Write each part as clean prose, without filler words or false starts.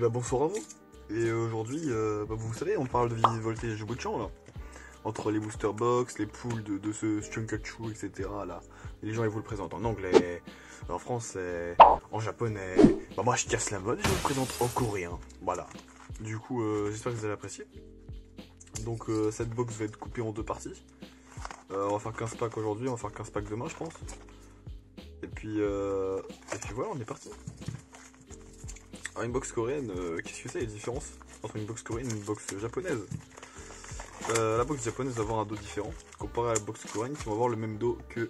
bah bonsoir à vous. Et aujourd'hui, vous savez, on parle de voltage de bout de champ là. Entre les booster box, les poules de ce Chunkachu, etc. là. Et les gens ils vous le présentent en anglais, en français, en japonais. Bah moi je casse la mode et je vous le présente en coréen. Voilà. Du coup, j'espère que vous allez apprécier. Donc cette box va être coupée en deux parties. On va faire 15 packs aujourd'hui, on va faire 15 packs demain je pense. Et puis voilà, on est parti. Alors une box coréenne, qu'est-ce que c'est les différences entre une box coréenne et une box japonaise? La box japonaise va avoir un dos différent comparé à la box coréenne qui va avoir le même dos que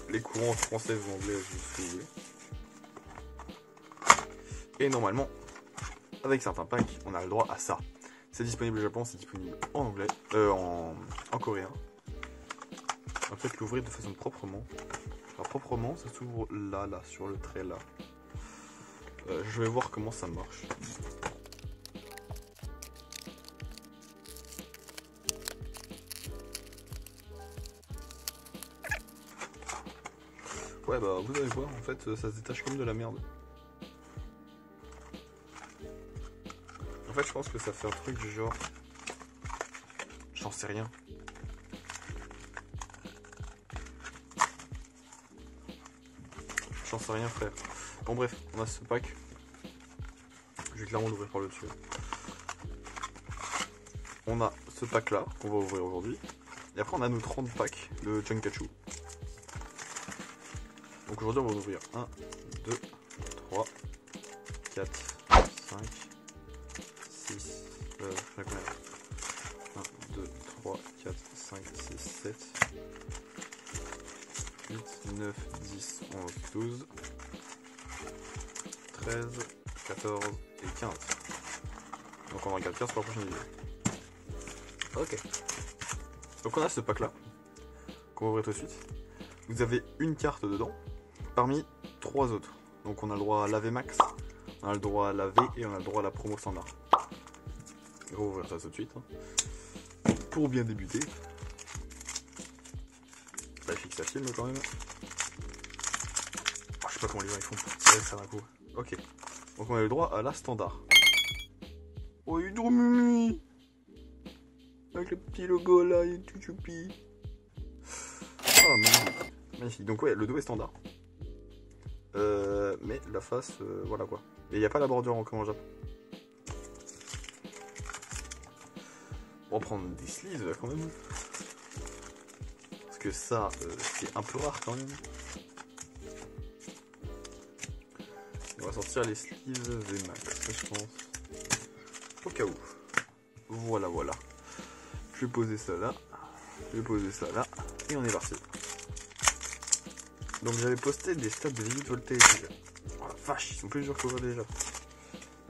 les courants françaises ou anglaises, si vous voulez. Et normalement, avec certains packs, on a le droit à ça. C'est disponible au Japon, c'est disponible en anglais, en coréen. On va peut-être l'ouvrir de façon proprement. Alors proprement, ça s'ouvre là, sur le trait là. Je vais voir comment ça marche. Ouais bah vous allez voir, en fait ça se détache comme de la merde. En fait je pense que ça fait un truc du genre... J'en sais rien. J'en sais rien frère. Bon bref, on a ce pack. Je vais clairement l'ouvrir par le dessus. On a ce pack là qu'on va ouvrir aujourd'hui. Et après on a nos 30 packs de Chunkachu. Donc aujourd'hui on va en ouvrir 1, 2, 3, 4, 5, 6, 1, 2, 3, 4, 5, 6, 7, 8, 9, 10, 11, 12, 13, 14 et 15. Donc on en regarde 15 pour la prochaine vidéo. Ok. Donc on a ce pack là, qu'on va ouvrir tout de suite. Vous avez une carte dedans, parmi 3 autres. Donc on a le droit à la V Max, on a le droit à la V et on a le droit à la promo standard. On va ouvrir ça tout de suite. Hein. Pour bien débuter. Ça fixe ça filme quand même. Oh, je sais pas comment les gens ils font pour tirer ça d'un coup. Ok. Donc on a le droit à la standard. Oh il est trop mimi. Avec le petit logo là, il est tout choupi. Ah magnifique. Magnifique. Donc ouais, le dos est standard. Mais la face, voilà quoi. Et il n'y a pas la bordure comme en Japon. On va prendre des sleeves quand même. Parce que ça, c'est un peu rare quand même. On va sortir les sleeves VMAX, je pense. Au cas où. Voilà, voilà. Je vais poser ça là. Je vais poser ça là. Et on est parti. Donc j'avais posté des stats de limite voltage. Oh la vache, ils sont plus durs que moi déjà.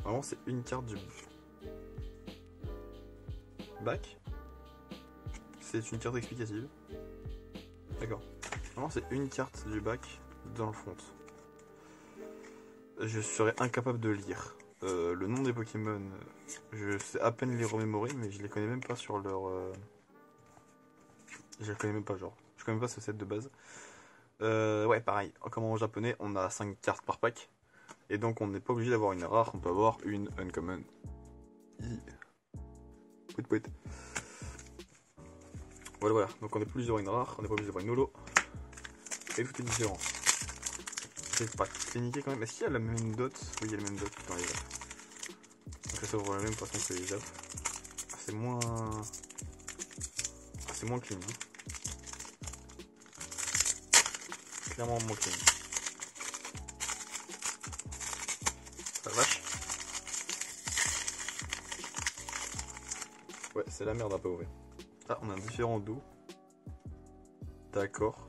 Vraiment c'est une carte du back. C'est une carte explicative. D'accord. Vraiment c'est une carte du back dans le front. Je serais incapable de lire. Le nom des Pokémon, je sais à peine les remémorer, mais je les connais même pas sur leur... Je les connais même pas genre. Je connais même pas ce set de base. Ouais, pareil, comme en japonais, on a 5 cartes par pack. Et donc on n'est pas obligé d'avoir une rare, on peut avoir une uncommon. Voilà, voilà. Donc on n'est plus obligé d'avoir une rare, on n'est pas obligé d'avoir une holo. Et tout est différent. C'est pas cliniqué quand même. Est-ce qu'il y a la même dot? Oui, il y a la même dot dans les Japs. Donc ça ouvre la même façon que les Japs. C'est moins... C'est moins clean. Clairement moins clean. La vache. Ouais, c'est la merde un peu ouvert. Ah, on a un différent dos. D'accord.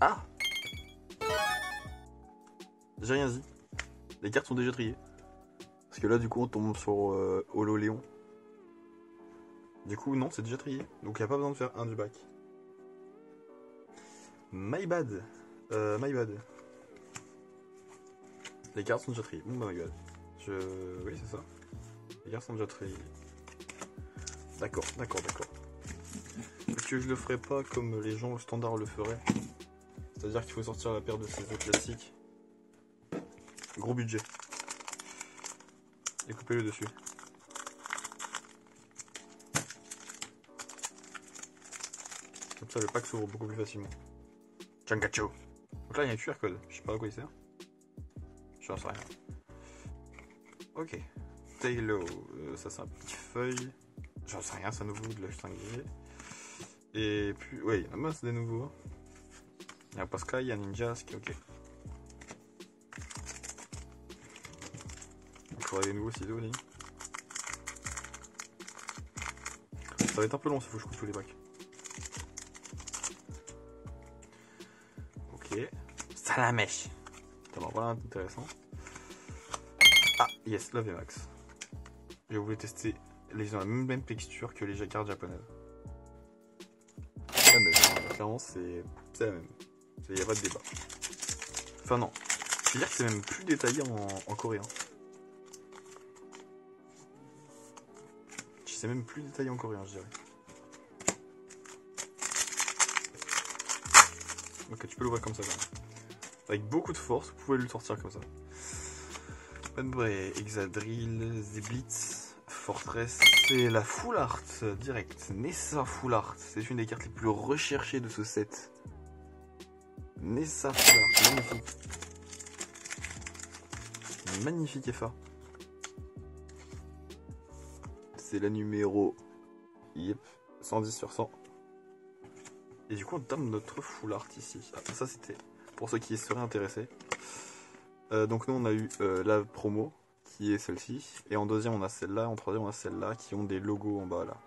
Ah! J'ai rien dit. Les cartes sont déjà triées. Parce que là, du coup, on tombe sur Holo Léon. Du coup, non, c'est déjà trié. Donc, il n'y a pas besoin de faire un du bac. My bad. My bad. Les cartes sont déjà triées. Bon, bah, my bad. Oui, c'est ça. Les cartes sont déjà triées. D'accord, d'accord, d'accord. Est-ce que je le ferai pas comme les gens au standard le feraient? C'est-à-dire qu'il faut sortir la paire de ces classiques. Gros budget. Et couper le dessus. Comme ça le pack s'ouvre beaucoup plus facilement. Changacho. Donc là il y a un QR code. Je sais pas à quoi il sert. Je n'en sais rien. Ok. Tailo. Ça c'est un petit feuille. J'en sais rien, c'est un nouveau de la 5G. Et puis, ouais, il y en a masse des nouveaux. Il y a un Pascal, il y a un Ninjask, ok. Il faudrait des nouveaux ciseaux aussi. Ça va être un peu long s'il faut que je coupe tous les packs. Ok. Salamèche. Voilà, intéressant. Ah, yes, la VMAX. Je voulais tester. Ils ont la même texture que les cartes japonaises. La même, clairement, c'est la même. Il n'y a pas de débat. Enfin, non. Je veux dire que c'est même plus détaillé en coréen. C'est même plus détaillé en coréen, je dirais. Ok, tu peux l'ouvrir comme ça, quand même. Avec beaucoup de force, vous pouvez le sortir comme ça. Penbray, Exadrill, Ziblitz, Fortress, c'est la Full Art direct. Nessa Full Art, c'est une des cartes les plus recherchées de ce set. Nessa Full Art, magnifique. Magnifique FA. C'est la numéro 110 sur 100. Et du coup, on termine notre Full Art ici. Ah, ça, c'était pour ceux qui seraient intéressés. Donc nous, on a eu la promo, qui est celle-ci. Et en deuxième, on a celle-là. En troisième, on a celle-là, qui ont des logos en bas, là.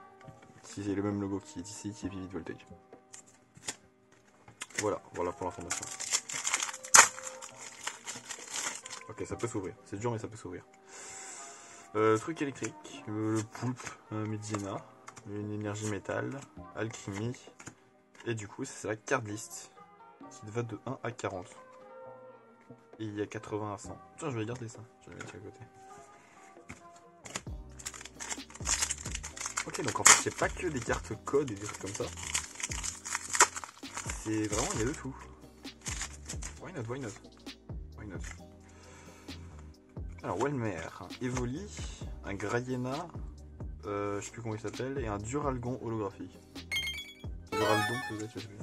Qui est le même logo qui est ici, qui est Vivid Voltage. Voilà pour l'information. Ok, ça peut s'ouvrir. C'est dur, mais ça peut s'ouvrir. Truc électrique, le poulpe, Medina, une énergie métal, alchimie, et du coup c'est la card list qui va de 1 à 40. Et il y a 80 à 100. Tiens, je vais garder ça, je vais le mettre à côté. Ok, donc en fait, c'est pas que des cartes code et des trucs comme ça. C'est vraiment, il y a de tout. Why not, why not, why not. Alors, Welmer, Evoli, un Grayena, je sais plus comment il s'appelle, et un Duralgon holographique. Duraldon peut-être, je sais plus.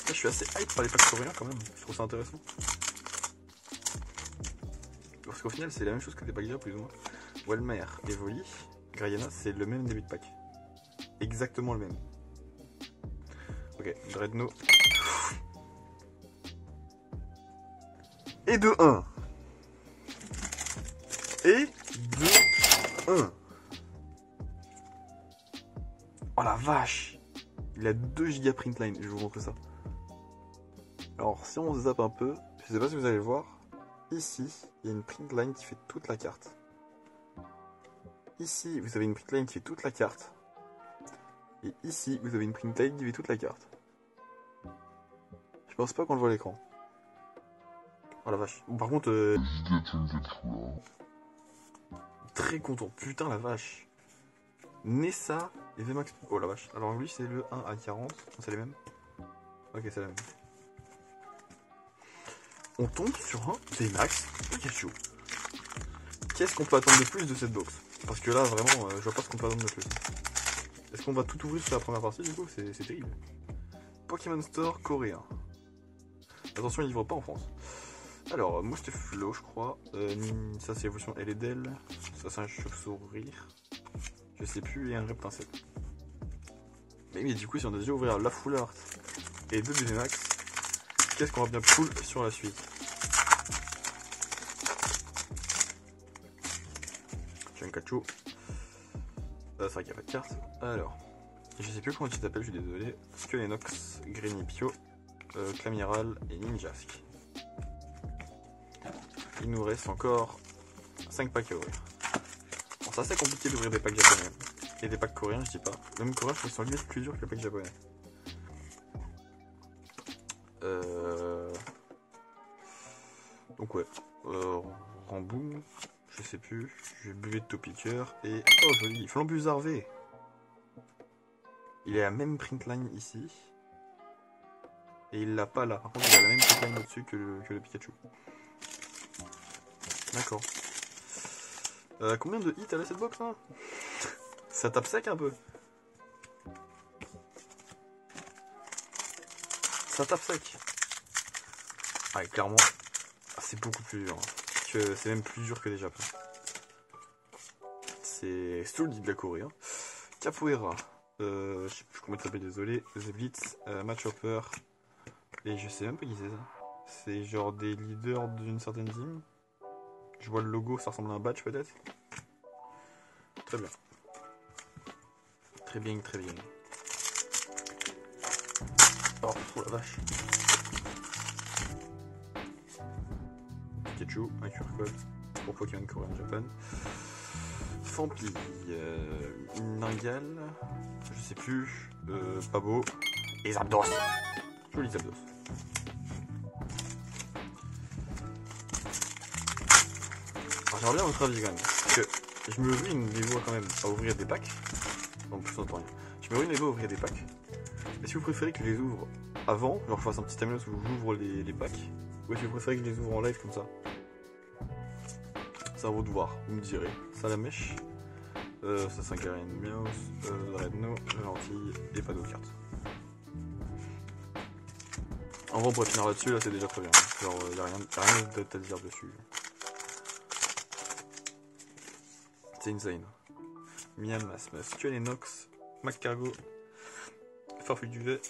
Je suis assez hype par les packs coréens quand même, je trouve ça intéressant. Parce qu'au final, c'est la même chose que des packs déjà, plus ou moins. Welmer, Evoli, Grayena, c'est le même début de pack. Exactement le même. Ok, Dreadnought. Et de 1. Et de 1. Oh la vache. Il a 2 Go printline, je vais vous montrer ça. Alors si on zappe un peu, je sais pas si vous allez le voir, ici il y a une printline qui fait toute la carte. Ici vous avez une printline qui fait toute la carte. Et ici vous avez une printline qui fait toute la carte. Je pense pas qu'on le voit à l'écran. Oh la vache. Par contre, très content. Putain la vache. Nessa et VMAX. Oh la vache. Alors lui c'est le 1 à 40. C'est les mêmes. Ok, c'est la même. On tombe sur un VMAX Pikachu. Qu'est-ce qu'on peut attendre de plus de cette box? Parce que là vraiment je vois pas ce qu'on peut attendre de plus. Est-ce qu'on va tout ouvrir sur la première partie du coup? C'est terrible. Pokémon Store coréen. Attention, ils livrent pas en France. Alors, Mousteflo, je crois. Ça, c'est l'évolution L et Del. Ça, c'est un chauve-sourire. Je sais plus, et un reptincelle. Mais du coup, si on a déjà ouvert la Full Art et 2 VMAX, qu'est-ce qu'on va bien pull sur la suite? Chankachu. C'est vrai qu'il n'y a pas de carte. Alors, je sais plus comment tu t'appelles, je suis désolé. Skelenox, Grenipio, Clamiral et Ninjask. Il nous reste encore 5 packs à ouvrir. Bon, c'est assez compliqué d'ouvrir des packs japonais. Et des packs coréens, je dis pas. Même coréens, je trouve qu'ils sont limite plus durs que les packs japonais. Donc ouais. Ramboum, je sais plus. Je buvais de Topiqueur. Et. Oh joli, Flambuzarvé. Il est à la même printline ici. Et il l'a pas là. Par contre, il a la même Pokémon au-dessus que le Pikachu. D'accord. Combien de hits elle a cette box là? Ça tape sec un peu. Ça tape sec. Ah, clairement, c'est beaucoup plus dur. C'est même plus dur que les Japon. C'est solide la Corée. Hein. Capoeira. Je sais plus comment il s'appelle, désolé. The Blitz, Matchhopper. Et je sais même pas qui c'est ça. C'est genre des leaders d'une certaine team. Je vois le logo, ça ressemble à un badge peut-être. Très bien. Très bien, très bien. Oh la vache. Pikachu, un QR code pour Pokémon Korean Japan. Fampi, Ningal, je sais plus, pas beau. Et Zapdos. Joli Zapdos. J'aimerais bien votre avis quand même. Parce que je me ruine les voix quand même à ouvrir des packs. En plus, on entend rien. Je me ruine les voix à ouvrir des packs. Est-ce que vous préférez que je les ouvre avant, genre je fasse un petit timelapse où j'ouvre les packs, ou est-ce que vous préférez que je les ouvre en live comme ça? C'est à vous de voir, vous me direz. Salamèche, ça 5 Arène Miaus, Redno, la lentille et pas d'autres cartes. En vrai, on pourrait finir là-dessus, là c'est déjà très bien. Genre, y'a rien à dire dessus. C'est insane. Miam, Asmas, Nox, McCargo, Farfouille du V.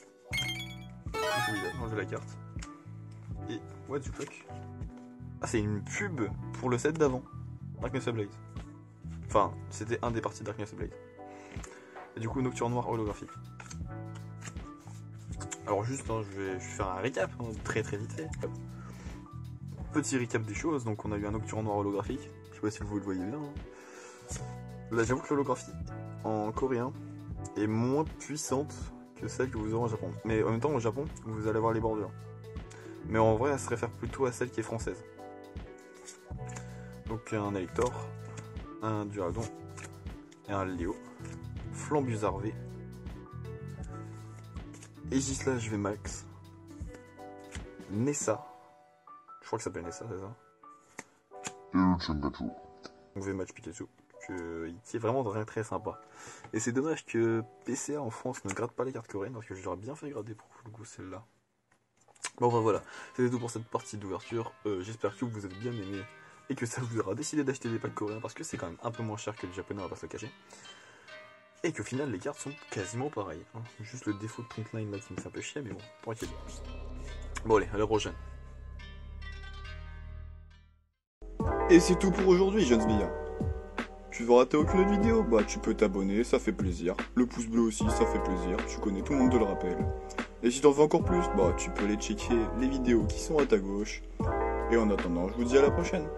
Oui, il a enlevé la carte. Et what the fuck? Ah, c'est une pub pour le set d'avant. Darkness Ablaze. Enfin, c'était un des parties de Darkness Ablaze. Et du coup, Nocturne Noir holographique. Alors juste, hein, je vais faire un récap, hein, très vite fait. Petit récap des choses, donc on a eu un Nocturne Noir holographique. Je sais pas si vous le voyez bien. Hein. Là, j'avoue que l'holographie en coréen est moins puissante que celle que vous aurez au Japon. Mais en même temps, au Japon, vous allez avoir les bordures. Mais en vrai, elle se réfère plutôt à celle qui est française. Donc un Elector, un Duragon et un Léo. Flambusard V. Aegislash V Max. Nessa. Je crois que ça s'appelle Nessa, c'est ça. Et le Chungachu. Donc V Match Pikachu. C'est vraiment très sympa. Et c'est dommage que PCA en France ne gratte pas les cartes coréennes parce que j'aurais bien fait gratter pour le coup celle-là. Bon bah voilà, c'était tout pour cette partie d'ouverture. J'espère que vous avez bien aimé et que ça vous aura décidé d'acheter des packs coréens parce que c'est quand même un peu moins cher que les japonais, on va pas se le cacher. Et qu'au final les cartes sont quasiment pareilles. Hein. Juste le défaut de printline là qui me fait un peu chier, mais bon, tranquille. Bon allez, à la prochaine. Et c'est tout pour aujourd'hui, jeunes sbires. Tu veux rater aucune autre vidéo? Bah tu peux t'abonner, ça fait plaisir. Le pouce bleu aussi, ça fait plaisir. Tu connais, tout le monde te le rappelle. Et si t'en veux encore plus, bah tu peux aller checker les vidéos qui sont à ta gauche. Et en attendant, je vous dis à la prochaine.